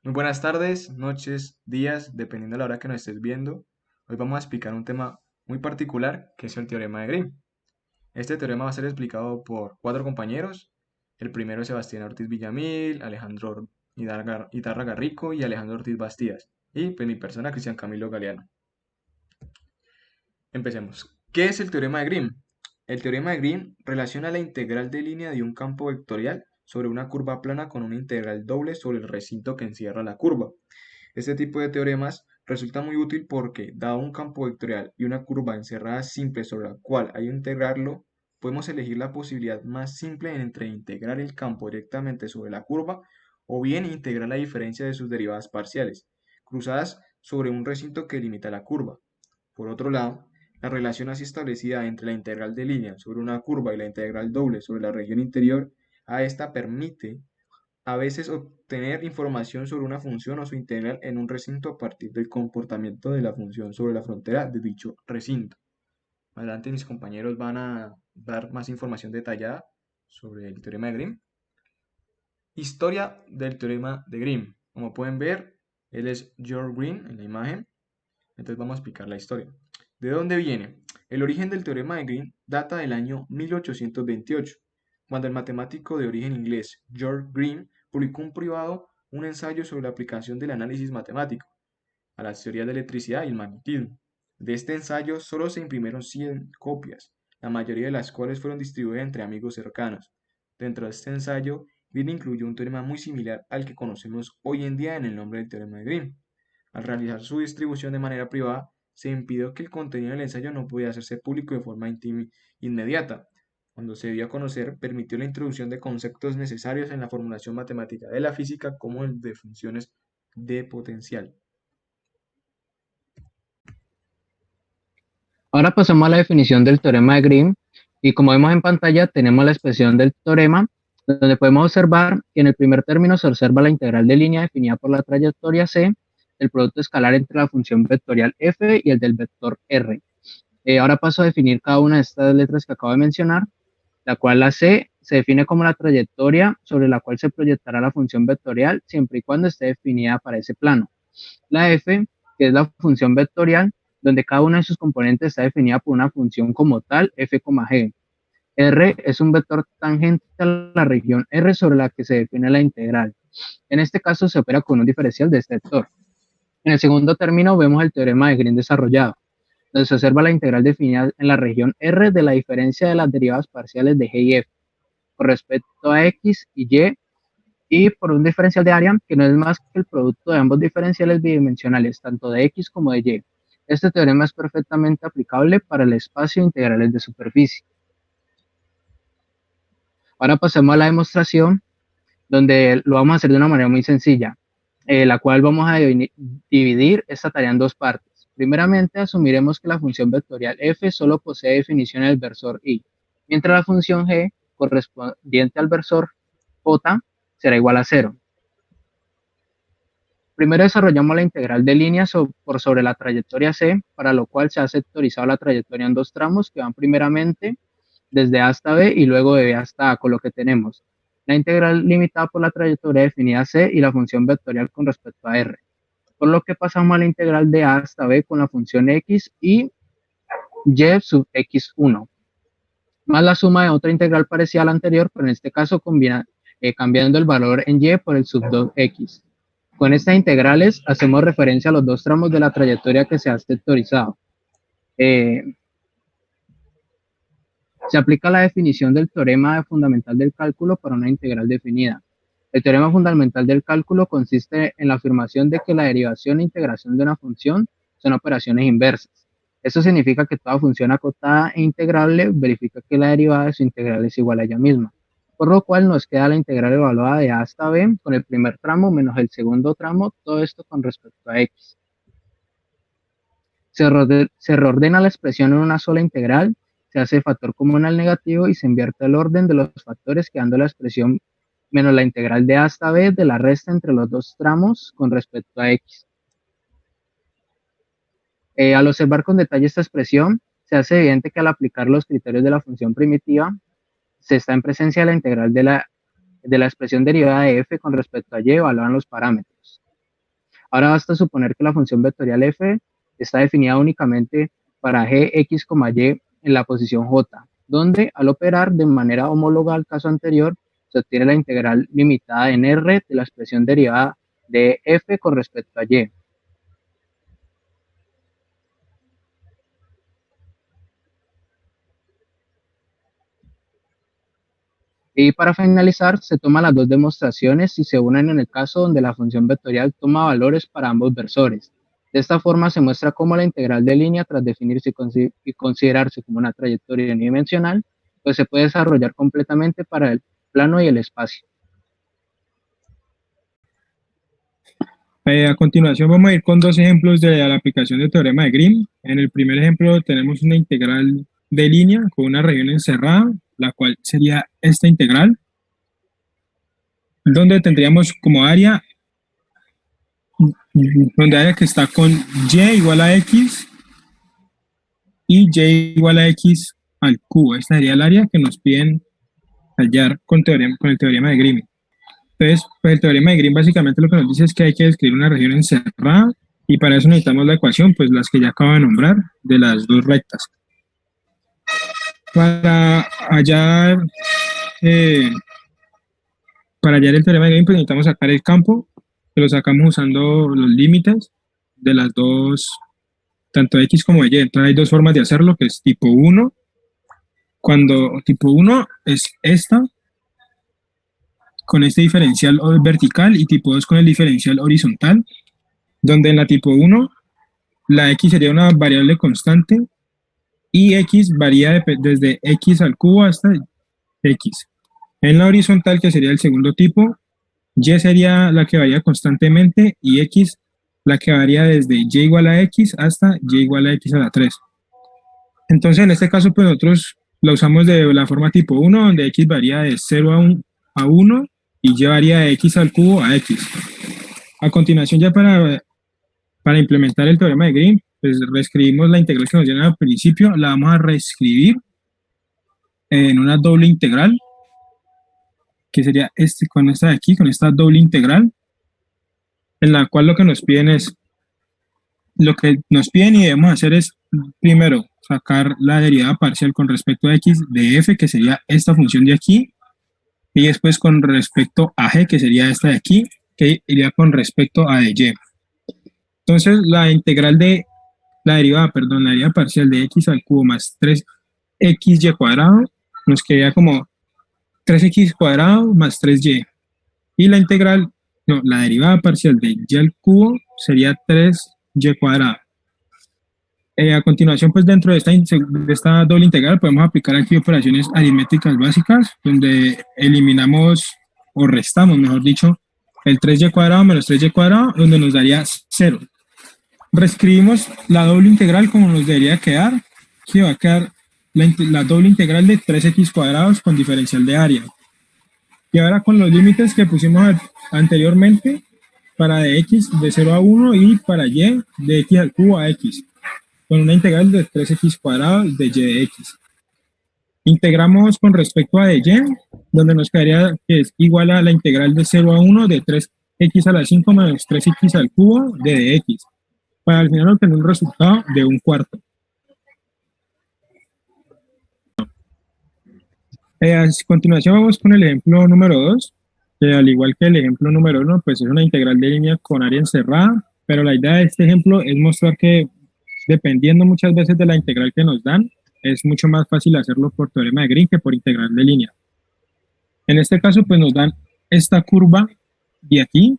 Muy buenas tardes, noches, días, dependiendo de la hora que nos estés viendo. Hoy vamos a explicar un tema muy particular que es el teorema de Grimm. Este teorema va a ser explicado por cuatro compañeros. El primero es Sebastián Ortiz Villamil, Alejandro Itarraga Rico y Alejandro Ortiz Bastías. Y pues mi persona, Cristian Camilo Galeano. Empecemos. ¿Qué es el teorema de Grimm? El teorema de Grimm relaciona la integral de línea de un campo vectorial sobre una curva plana con una integral doble sobre el recinto que encierra la curva. Este tipo de teoremas resulta muy útil porque, dado un campo vectorial y una curva encerrada simple sobre la cual hay que integrarlo, podemos elegir la posibilidad más simple entre integrar el campo directamente sobre la curva o bien integrar la diferencia de sus derivadas parciales, cruzadas sobre un recinto que limita la curva. Por otro lado, la relación así establecida entre la integral de línea sobre una curva y la integral doble sobre la región interior, a esta permite a veces obtener información sobre una función o su integral en un recinto a partir del comportamiento de la función sobre la frontera de dicho recinto. Adelante mis compañeros van a dar más información detallada sobre el teorema de Grimm. Historia del teorema de Grimm. Como pueden ver, él es George Grimm en la imagen. Entonces vamos a explicar la historia. ¿De dónde viene? El origen del teorema de Grimm data del año 1828, cuando el matemático de origen inglés George Grimm publicó un ensayo sobre la aplicación del análisis matemático a las teorías de electricidad y el magnetismo. De este ensayo solo se imprimieron 100 copias, la mayoría de las cuales fueron distribuidas entre amigos cercanos. Dentro de este ensayo, Grimm incluyó un teorema muy similar al que conocemos hoy en día en el nombre del teorema de Grimm. Al realizar su distribución de manera privada, se impidió que el contenido del ensayo no pudiera hacerse público de forma inmediata. Cuando se dio a conocer, permitió la introducción de conceptos necesarios en la formulación matemática de la física, como el de funciones de potencial. Ahora pasamos a la definición del teorema de Grimm y como vemos en pantalla tenemos la expresión del teorema donde podemos observar que en el primer término se observa la integral de línea definida por la trayectoria c, el producto escalar entre la función vectorial f y el del vector r. Ahora paso a definir cada una de estas letras que acabo de mencionar, la cual la c se define como la trayectoria sobre la cual se proyectará la función vectorial siempre y cuando esté definida para ese plano. La f, que es la función vectorial, donde cada una de sus componentes está definida por una función como tal, f, g. R es un vector tangente a la región R sobre la que se define la integral. En este caso se opera con un diferencial de este vector. En el segundo término vemos el teorema de Green desarrollado, donde se observa la integral definida en la región R de la diferencia de las derivadas parciales de g y f con respecto a x y por un diferencial de área que no es más que el producto de ambos diferenciales bidimensionales, tanto de x como de y. Este teorema es perfectamente aplicable para el espacio integrales de superficie. Ahora pasemos a la demostración, donde lo vamos a hacer de una manera muy sencilla, la cual vamos a dividir esta tarea en dos partes. Primeramente, asumiremos que la función vectorial f solo posee definición en el versor y, mientras la función g correspondiente al versor j será igual a cero. Primero desarrollamos la integral de línea por sobre la trayectoria c, para lo cual se ha sectorizado la trayectoria en dos tramos que van primeramente desde A hasta B y luego de B hasta A, con lo que tenemos la integral limitada por la trayectoria definida C y la función vectorial con respecto a R. Por lo que pasamos a la integral de A hasta B con la función X y Y sub X1, más la suma de otra integral parecida a la anterior, pero en este caso cambiando el valor en Y por el sub 2X. Con estas integrales hacemos referencia a los dos tramos de la trayectoria que se ha sectorizado. Eh, Se aplica la definición del teorema fundamental del cálculo para una integral definida. El teorema fundamental del cálculo consiste en la afirmación de que la derivación e integración de una función son operaciones inversas. Eso significa que toda función acotada e integrable verifica que la derivada de su integral es igual a ella misma, por lo cual nos queda la integral evaluada de a hasta b con el primer tramo menos el segundo tramo, todo esto con respecto a x. Se reordena la expresión en una sola integral, se hace factor común al negativo y se invierte el orden de los factores, quedando la expresión menos la integral de a hasta b de la resta entre los dos tramos con respecto a x. Al observar con detalle esta expresión, se hace evidente que al aplicar los criterios de la función primitiva, se está en presencia de la integral de la expresión derivada de f con respecto a y evaluaban los parámetros. Ahora basta suponer que la función vectorial f está definida únicamente para gx, y en la posición j, donde al operar de manera homóloga al caso anterior, se obtiene la integral limitada en R de la expresión derivada de f con respecto a y. Y para finalizar, se toman las dos demostraciones y se unen en el caso donde la función vectorial toma valores para ambos versores. De esta forma se muestra cómo la integral de línea, tras definirse y considerarse como una trayectoria unidimensional, pues se puede desarrollar completamente para el plano y el espacio. A continuación vamos a ir con dos ejemplos de la aplicación del teorema de Grimm. En el primer ejemplo tenemos una integral de línea con una región encerrada, la cual sería esta integral, donde tendríamos como área, que está con y igual a x y y igual a x al cubo. Esta sería el área que nos piden hallar con el teorema de Grimm. Entonces, pues el teorema de Grimm básicamente lo que nos dice es que hay que describir una región encerrada y para eso necesitamos la ecuación, pues las que ya acabo de nombrar, de las dos rectas. Para hallar, el teorema de Grimm, pues necesitamos sacar el campo, que lo sacamos usando los límites de las dos, tanto x como y. Entonces hay dos formas de hacerlo, que es tipo 1, cuando tipo 1 es esta, con este diferencial vertical, y tipo 2 con el diferencial horizontal, donde en la tipo 1 la x sería una variable constante y x varía desde x al cubo hasta x. En la horizontal, que sería el segundo tipo, y sería la que varía constantemente y x la que varía desde y igual a x hasta y igual a x a la 3. Entonces en este caso pues nosotros la usamos de la forma tipo 1, donde x varía de 0 a 1 y y varía de x al cubo a x. A continuación, ya para implementar el teorema de Grimm, pues reescribimos la integral que nos dieron al principio, la vamos a reescribir en una doble integral, que sería con esta de aquí, con esta doble integral, en la cual lo que nos piden y debemos hacer es, primero, sacar la derivada parcial con respecto a x de f, que sería esta función de aquí, y después con respecto a g, que sería esta de aquí, que iría con respecto a de y. Entonces, la derivada parcial de x al cubo más 3xy cuadrado, nos quedaría como 3x cuadrado más 3y. Y la derivada parcial de y al cubo sería 3y cuadrado. A continuación, pues dentro de esta doble integral podemos aplicar aquí operaciones aritméticas básicas, donde eliminamos o restamos, mejor dicho, el 3y cuadrado menos 3y cuadrado, donde nos daría 0. Reescribimos la doble integral como nos debería quedar, que va a quedar la doble integral de 3x cuadrados con diferencial de área. Y ahora con los límites que pusimos anteriormente, para de x de 0 a 1 y para y de x al cubo a x, con una integral de 3x cuadrado de y de x. Integramos con respecto a de y, donde nos quedaría que es igual a la integral de 0 a 1 de 3x a la 5 menos 3x al cubo de x, para al final obtener un resultado de 1/4. A continuación vamos con el ejemplo número 2, que al igual que el ejemplo número 1, pues es una integral de línea con área encerrada, pero la idea de este ejemplo es mostrar que dependiendo muchas veces de la integral que nos dan, es mucho más fácil hacerlo por teorema de Grimm que por integral de línea. En este caso, pues nos dan esta curva de aquí,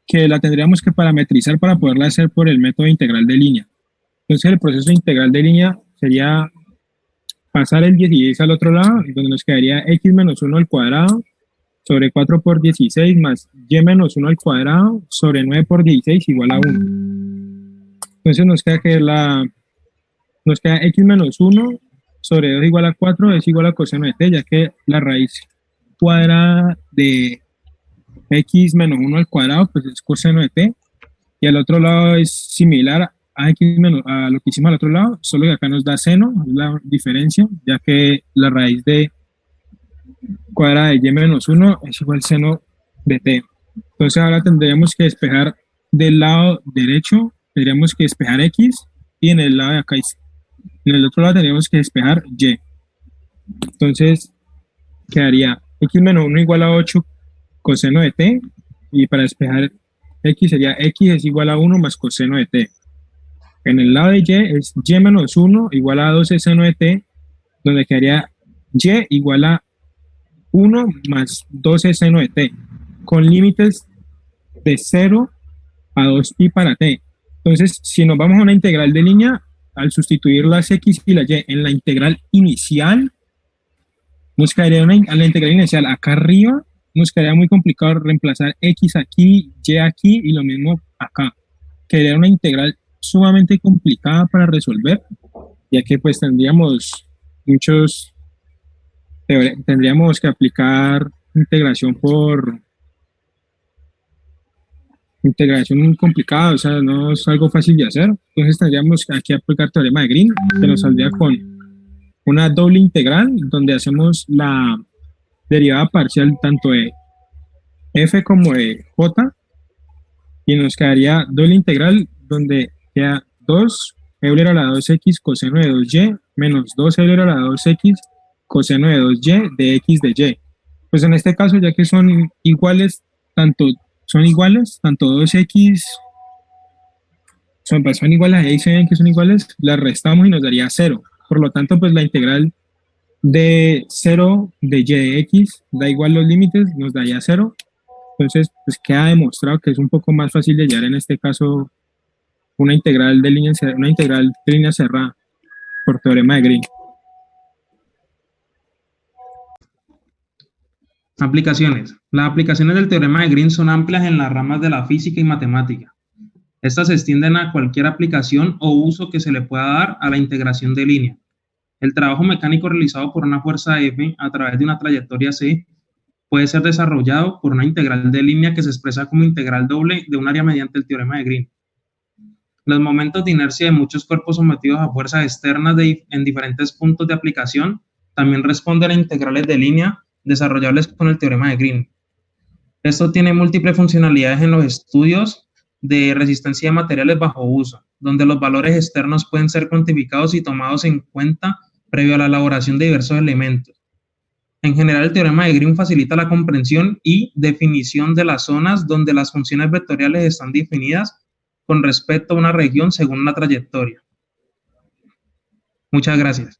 que la tendríamos que parametrizar para poderla hacer por el método integral de línea. Entonces el proceso de integral de línea sería pasar el 16 al otro lado, donde nos quedaría x menos 1 al cuadrado sobre 4 por 16 más y menos 1 al cuadrado sobre 9 por 16 igual a 1. Entonces nos queda x menos 1 sobre 2 igual a 4 es igual a coseno de t, ya que la raíz cuadrada de x menos 1 al cuadrado pues es coseno de t, y al otro lado es similar a lo que hicimos al otro lado, solo que acá nos da seno, es la diferencia, ya que la raíz de cuadrada de y menos 1 es igual seno de t. Entonces ahora tendríamos que despejar del lado derecho, tendríamos que despejar X y en el lado de acá, en el otro lado tendríamos que despejar Y. Entonces quedaría X menos 1 igual a 8 coseno de T y para despejar X sería X es igual a 1 más coseno de T. En el lado de Y es Y menos 1 igual a 12 seno de T, donde quedaría Y igual a 1 más 12 seno de T, con límites de 0 a 2pi para T. Entonces, si nos vamos a una integral de línea, al sustituir las X y la Y en la integral inicial, nos caería a la integral inicial acá arriba, nos quedaría muy complicado reemplazar X aquí, Y aquí y lo mismo acá. Quedaría una integral sumamente complicada para resolver, ya que pues tendríamos que aplicar integración muy complicada, o sea, no es algo fácil de hacer. Entonces tendríamos aquí aplicar teorema de Green, que nos saldría con una doble integral, donde hacemos la derivada parcial tanto de f como de j, y nos quedaría doble integral, donde queda 2 e elevado a la 2x coseno de 2y menos 2 e elevado a la 2x coseno de 2y de x de y. Pues en este caso, ya que son iguales, tanto 2x son iguales a y se ven que son iguales, las restamos y nos daría 0. Por lo tanto, pues la integral de 0 de y de x da igual los límites, nos daría 0. Entonces, pues queda demostrado que es un poco más fácil de hallar en este caso una integral de línea cerrada por teorema de Green. Aplicaciones. Las aplicaciones del teorema de Green son amplias en las ramas de la física y matemática. Estas se extienden a cualquier aplicación o uso que se le pueda dar a la integración de línea. El trabajo mecánico realizado por una fuerza F a través de una trayectoria C puede ser desarrollado por una integral de línea que se expresa como integral doble de un área mediante el teorema de Green. Los momentos de inercia de muchos cuerpos sometidos a fuerzas externas en diferentes puntos de aplicación también responden a integrales de línea desarrollables con el teorema de Green. Esto tiene múltiples funcionalidades en los estudios de resistencia de materiales bajo uso, donde los valores externos pueden ser cuantificados y tomados en cuenta previo a la elaboración de diversos elementos. En general, el teorema de Green facilita la comprensión y definición de las zonas donde las funciones vectoriales están definidas con respecto a una región según una trayectoria. Muchas gracias.